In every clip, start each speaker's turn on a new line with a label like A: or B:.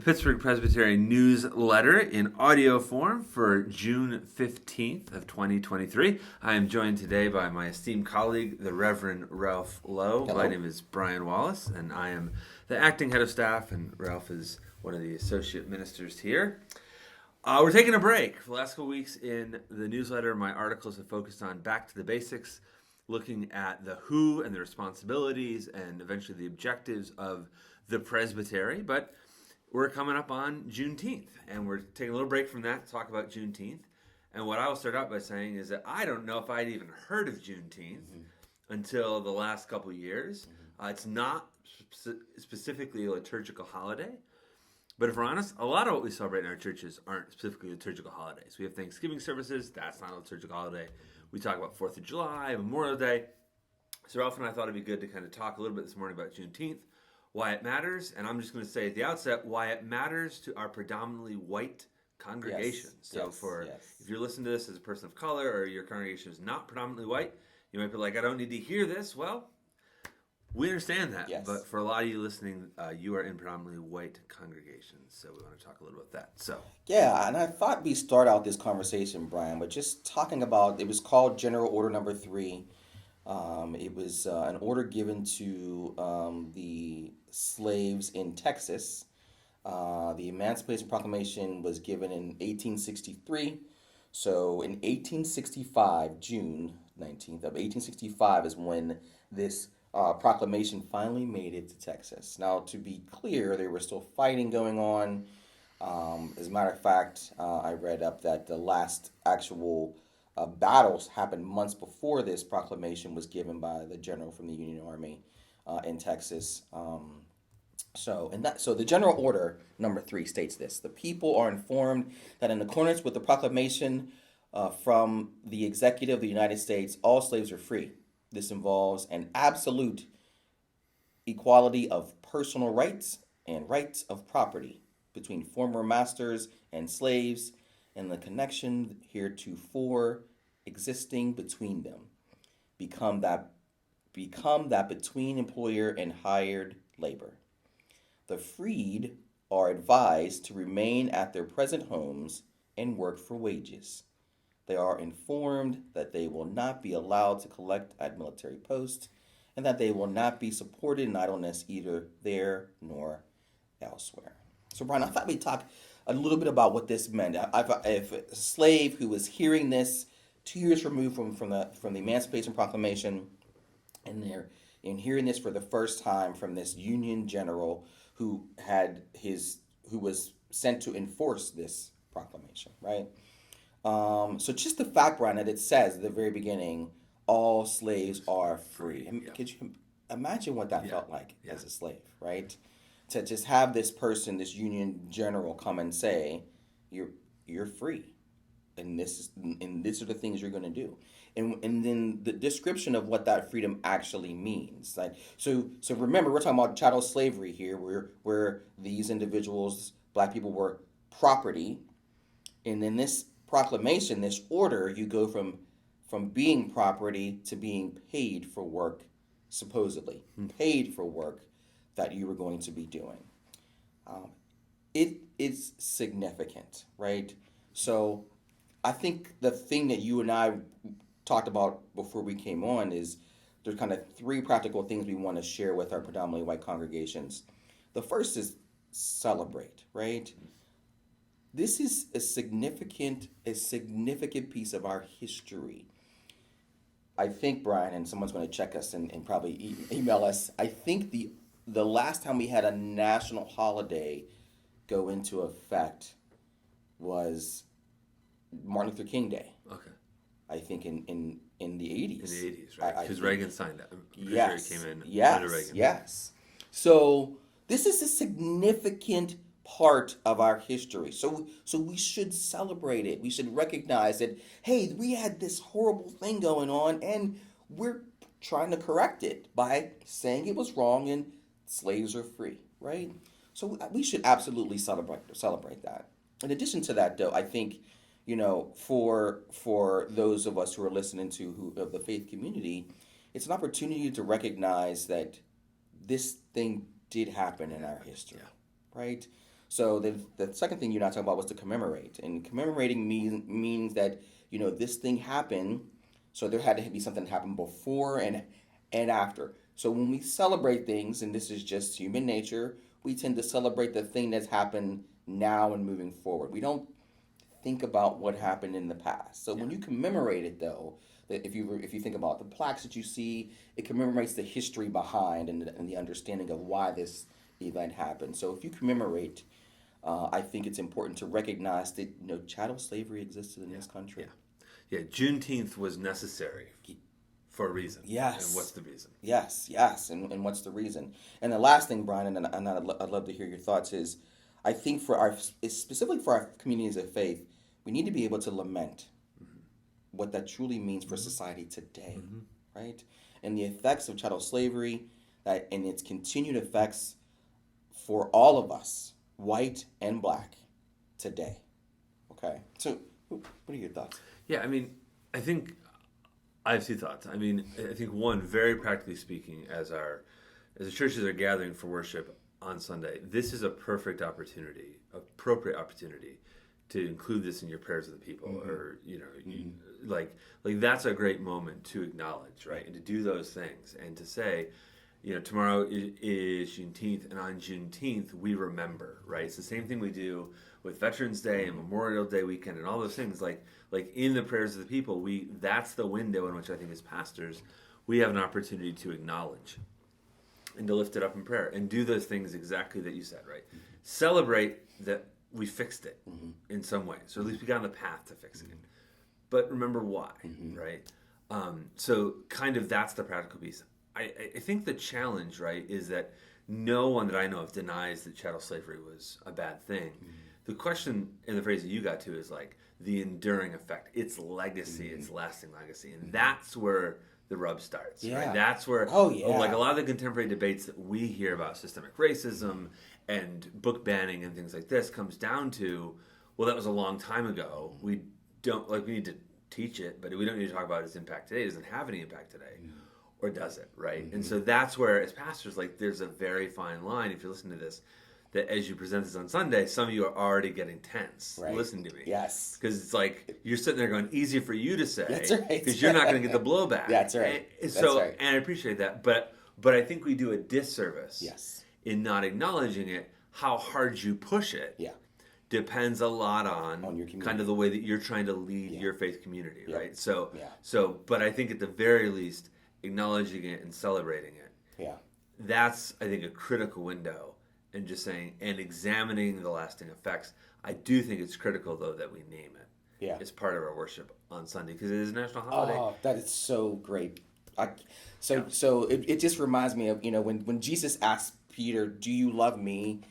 A: Pittsburgh Presbytery newsletter in audio form for June 15th of 2023. I am joined today by my esteemed colleague, the Reverend Ralph Lowe.
B: Hello.
A: My name is Brian Wallace, and I am the acting head of staff, and Ralph is one of the associate ministers here. We're taking a break. For the last couple weeks in the newsletter, my articles have focused on back to the basics, looking at the who and the responsibilities and eventually the objectives of the presbytery. But we're coming up on Juneteenth, and we're taking a little break from that to talk about Juneteenth. And what I will start out by saying is that I don't know if I'd even heard of Juneteenth until the last couple of years. It's not specifically a liturgical holiday. But if we're honest, a lot of what we celebrate in our churches aren't specifically liturgical holidays. We have Thanksgiving services. That's not a liturgical holiday. We talk about 4th of July, Memorial Day. So Ralph and I thought it'd be good to kind of talk a little bit this morning about Juneteenth, why it matters, and I'm just going to say at the outset why it matters to our predominantly white congregation. If you're listening to this as a person of color or your congregation is not predominantly white, you might be like, I don't need to hear this. Well, we understand that, but for a lot of you listening, you are in predominantly white congregations, so we want to talk a little about that.
B: Yeah, and I thought we'd start out this conversation, Brian, with just talking about, it was called General Order Number 3. It was an order given to the slaves in Texas. The Emancipation Proclamation was given in 1863. So in 1865, June 19th of 1865 is when this proclamation finally made it to Texas. Now, to be clear, there was still fighting going on. As a matter of fact, I read up that the last actual battles happened months before this proclamation was given by the general from the Union Army in Texas. So the General Order Number 3 states this: the people are informed that in accordance with the proclamation from the Executive of the United States, all slaves are free. This involves an absolute equality of personal rights and rights of property between former masters and slaves, and the connection heretofore existing between them become that between employer and hired labor. The freed are advised to remain at their present homes and work for wages. They are informed that they will not be allowed to collect at military posts, and that they will not be supported in idleness either there nor elsewhere. So, Brian, I thought we'd talk a little bit about what this meant. If a slave who was hearing this 2 years removed from the Emancipation Proclamation, and hearing this for the first time from this Union general who was sent to enforce this proclamation, right? So just the fact, Brian, that it says at the very beginning, all slaves are free. Could you imagine what that felt like as a slave, right? To just have this person, this Union general, come and say, "You're free, and these are the things you're going to do," and then the description of what that freedom actually means. Like, so remember, we're talking about chattel slavery here, where these individuals, black people, were property, and then this proclamation, this order, you go from being property to being paid for work, supposedly paid for work that you were going to be doing. It is significant, right? So I think the thing that you and I talked about before we came on is there's kind of 3 practical things we want to share with our predominantly white congregations. The first is celebrate, right? This is a significant piece of our history. I think, Brian, and someone's going to check us and probably email us, I think the last time we had a national holiday go into effect was Martin Luther King Day.
A: Okay.
B: I think in the 80s.
A: In the 80s, right? Because Reagan signed that.
B: Yes.
A: Sure he came in under Reagan.
B: Yes. So this is a significant part of our history. So we should celebrate it. We should recognize that, hey, we had this horrible thing going on, and we're trying to correct it by saying it was wrong and slaves are free, right? So we should absolutely celebrate that. In addition to that, though, I think, for those of us who are listening of the faith community, it's an opportunity to recognize that this thing did happen in our history, right? So the second thing you're not talking about was to commemorate, and commemorating means that this thing happened, so there had to be something that happened before and after. So when we celebrate things, and this is just human nature, we tend to celebrate the thing that's happened now and moving forward. We don't think about what happened in the past. So when you commemorate it, though, that if you think about the plaques that you see, it commemorates the history behind and the understanding of why this event happened. So if you commemorate, I think it's important to recognize that chattel slavery existed in this country.
A: Yeah. Juneteenth was necessary for a reason.
B: Yes.
A: And what's the reason?
B: Yes, and what's the reason? And the last thing, Brian, and I'd love to hear your thoughts, is I think specifically for our communities of faith, we need to be able to lament what that truly means for society today, right? And the effects of chattel slavery, and its continued effects for all of us, white and black, today. Okay, so what are your thoughts?
A: Yeah, I mean, I think I have two thoughts. I mean, I think one, very practically speaking, as the churches are gathering for worship on Sunday, this is a perfect opportunity, appropriate opportunity, to include this in your prayers of the people, or like that's a great moment to acknowledge, right, and to do those things, and to say, tomorrow is Juneteenth, and on Juneteenth we remember, right? It's the same thing we do with Veterans Day and Memorial Day weekend and all those things. Like in the prayers of the people, that's the window in which I think as pastors we have an opportunity to acknowledge and to lift it up in prayer and do those things exactly that you said, right? Celebrate that we fixed it in some way, so at least we got on the path to fixing it. But remember why, right? So kind of that's the practical piece. I think the challenge, right, is that no one that I know of denies that chattel slavery was a bad thing. The question and the phrase that you got to is like the enduring effect, its legacy, its lasting legacy, and that's where the rub starts. Right? That's where, like a lot of the contemporary debates that we hear about systemic racism and book banning and things like this comes down to, well, that was a long time ago. We need to teach it, but we don't need to talk about its impact today. It doesn't have any impact today. Or does it, right? And so that's where, as pastors, there's a very fine line, if you're listening to this, that as you present this on Sunday, some of you are already getting tense. Right. Listen to me.
B: Yes.
A: Because it's like, you're sitting there going, easy for you to say.
B: That's right.
A: Because you're not going to get the blowback.
B: That's right.
A: And I appreciate that. But I think we do a disservice in not acknowledging it. How hard you push it depends a lot on your kind of the way that you're trying to lead your faith community, right? So, but I think at the very least, acknowledging it and celebrating it. That's, I think, a critical window, and just saying and examining the lasting effects. I do think it's critical, though, that we name it as part of our worship on Sunday, because it is a national holiday.
B: Oh, that is so great. So it just reminds me of, when Jesus asked Peter, "Do you love me?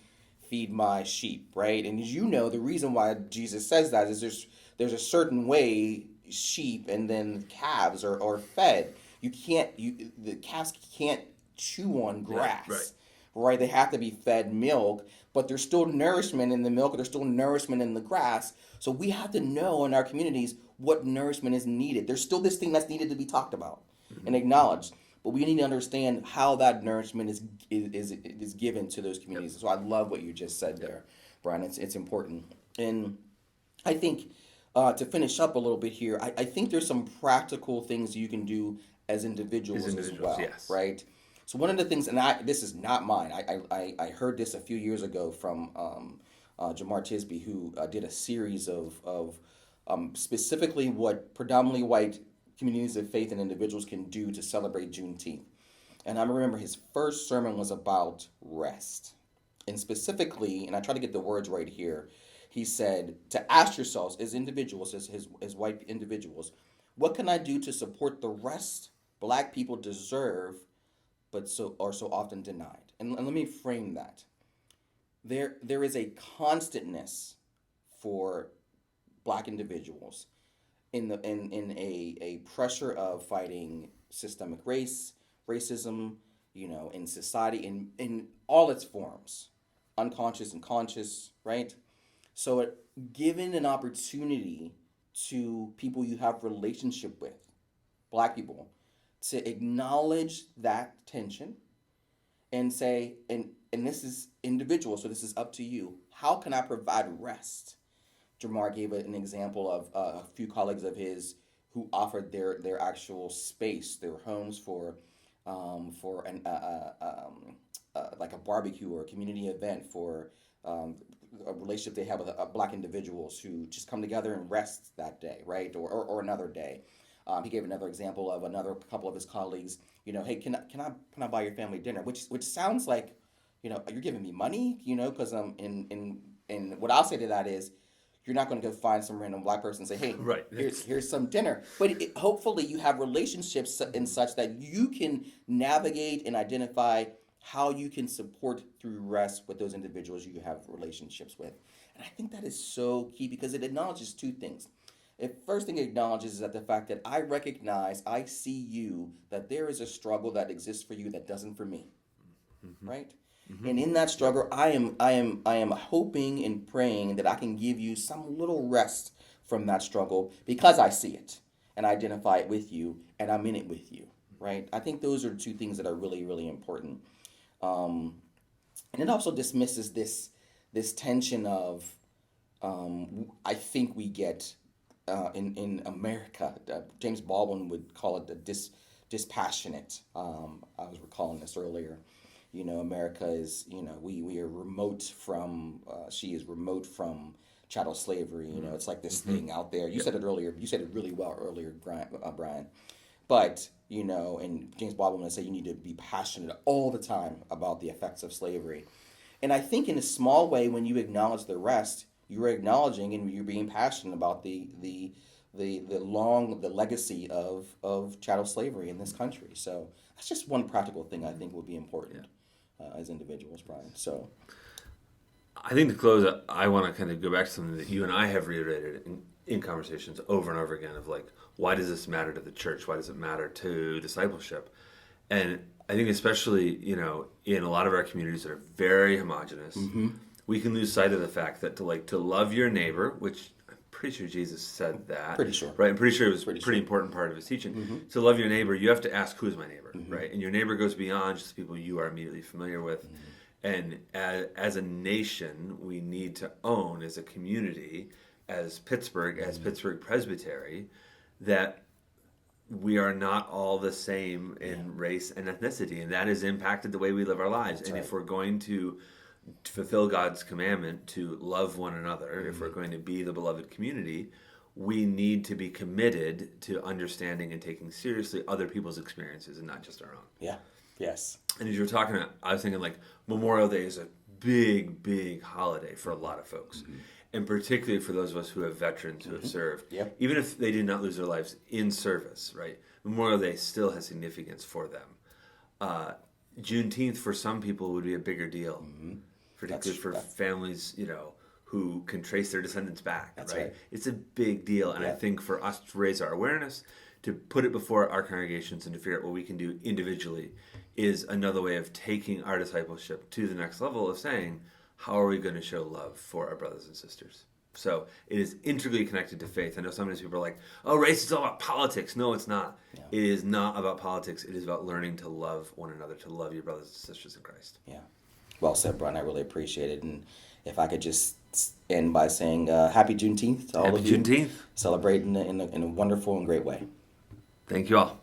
B: Feed my sheep," right? And as you know, the reason why Jesus says that is there's a certain way sheep and then calves are fed. The calves can't chew on grass, right? They have to be fed milk, but there's still nourishment in the milk, there's still nourishment in the grass. So we have to know in our communities what nourishment is needed. There's still this thing that's needed to be talked about and acknowledged, but we need to understand how that nourishment is given to those communities. So I love what you just said there, Brian. It's important. And I think to finish up a little bit here, I think there's some practical things you can do as individuals as well, right? So one of the things, and this is not mine, I heard this a few years ago from Jamar Tisby, who did a series of specifically what predominantly white communities of faith and individuals can do to celebrate Juneteenth. And I remember his first sermon was about rest. And specifically, and I try to get the words right here, he said to ask yourselves as individuals, as white individuals, what can I do to support the rest Black people deserve but are so often denied? And let me frame that. There is a constantness for Black individuals in a pressure of fighting systemic racism, in society in all its forms, unconscious and conscious, right? So given an opportunity to people you have relationship with, Black people, to acknowledge that tension and say, and this is individual, so this is up to you. How can I provide rest? Jamar gave an example of a few colleagues of his who offered their actual space, their homes for an like a barbecue or a community event for a relationship they have with Black individuals who just come together and rest that day, right, or another day. He gave another example of another couple of his colleagues. Hey, can I buy your family dinner? Which sounds like, you're giving me money, because in what I'll say to that is, you're not going to go find some random Black person and say, hey,
A: Right.
B: here's some dinner. But hopefully you have relationships in such that you can navigate and identify how you can support through rest with those individuals you have relationships with. And I think that is so key because it acknowledges two things. The first thing it acknowledges is that the fact that I see you, that there is a struggle that exists for you that doesn't for me, right? And in that struggle, I am hoping and praying that I can give you some little rest from that struggle because I see it and identify it with you and I'm in it with you, right? I think those are two things that are really, really important. And it also dismisses this tension of I think we get in America. James Baldwin would call it the dispassionate. I was recalling this earlier. America is, we are remote from, she is remote from chattel slavery. It's like this thing out there. You said it earlier. You said it really well earlier, Brian. But, and James Baldwin would say you need to be passionate all the time about the effects of slavery. And I think in a small way, when you acknowledge the rest, you're acknowledging and you're being passionate about the legacy of chattel slavery in this country. So that's just one practical thing I think would be important as individuals, Brian. So
A: I think to close, I want to kind of go back to something that you and I have reiterated in conversations over and over again of like, why does this matter to the church? Why does it matter to discipleship? And I think especially, in a lot of our communities that are very homogenous, we can lose sight of the fact that to love your neighbor, which I'm pretty sure Jesus said that.
B: Pretty sure.
A: Right? I'm pretty sure it was a pretty important part of his teaching. To love your neighbor, you have to ask, who is my neighbor? Right? And your neighbor goes beyond just people you are immediately familiar with. And as a nation, we need to own as a community, as Pittsburgh Presbytery, that we are not all the same in race and ethnicity. And that has impacted the way we live our lives. That's and right. If we're going to fulfill God's commandment to love one another, if we're going to be the beloved community, we need to be committed to understanding and taking seriously other people's experiences and not just our own.
B: Yeah. Yes.
A: And as you were talking, I was thinking like Memorial Day is a big, big holiday for a lot of folks. And particularly for those of us who have veterans who have served.
B: Yep.
A: Even if they did not lose their lives in service, right? Memorial Day still has significance for them. Juneteenth for some people would be a bigger deal. Particularly for families, who can trace their descendants back.
B: That's right.
A: It's a big deal. And I think for us to raise our awareness, to put it before our congregations and to figure out what we can do individually is another way of taking our discipleship to the next level of saying, how are we going to show love for our brothers and sisters? So it is integrally connected to faith. I know sometimes people are like, oh, race is all about politics. No, it's not. Yeah. It is not about politics. It is about learning to love one another, to love your brothers and sisters in Christ.
B: Yeah. Well said, Brian. I really appreciate it. And if I could just end by saying happy Juneteenth to all of you.
A: Happy Juneteenth.
B: Celebrate in a wonderful and great way.
A: Thank you all.